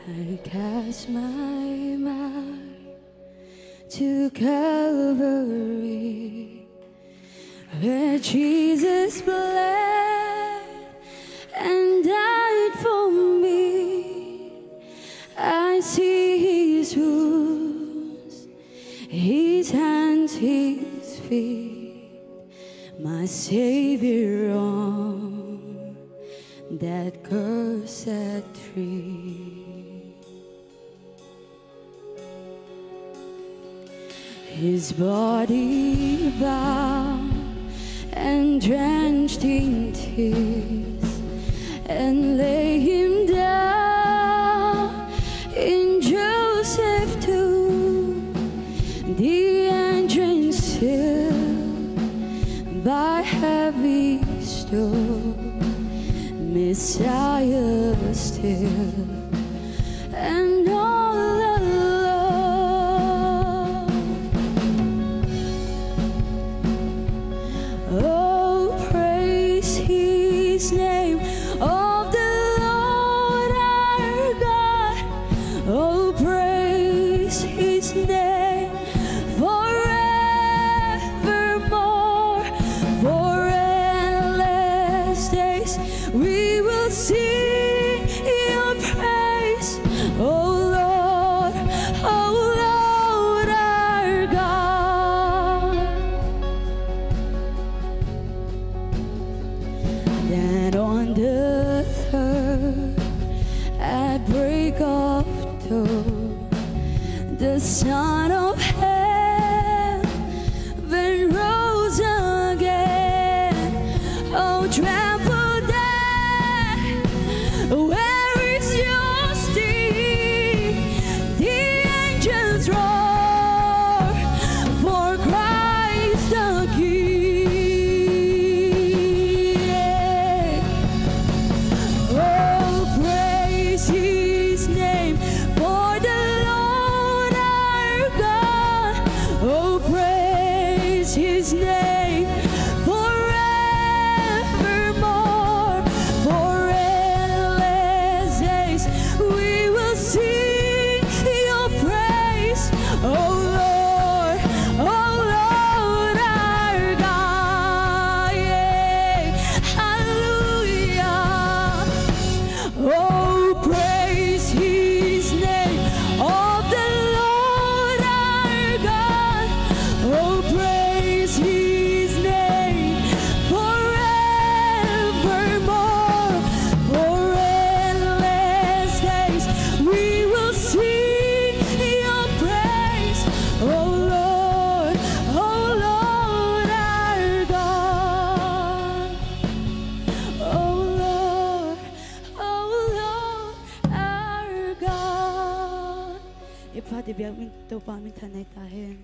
I cast my mind to Calvary, where Jesus bled and died for me. I see his wounds, his hands, his feet, my Savior on that cursed tree. His body bowed and drenched in tears, and lay him down in Joseph's tomb, the entrance sealed by heavy stone, Messiah still, and all alone. Oh, praise his name of the Lord our God. Oh, praise his name forevermore. For endless days we will sing your praise, oh Lord our God. Then on the third, at break of dawn, the Son of Heaven rose again. Oh, trample death, where is your sting? The angels roar for Christ the King. Oh, praise his name for the Lord our God. Oh, praise his name forevermore. For endless days we will sing your praise, oh Lord our God. Yeah. Hallelujah. Oh, praise his name of the Lord our God. Oh, praise his name forevermore. For endless days we will sing your praise, oh Lord our God. Oh Lord our God. Ipa di biang min to pa min tanay tahin.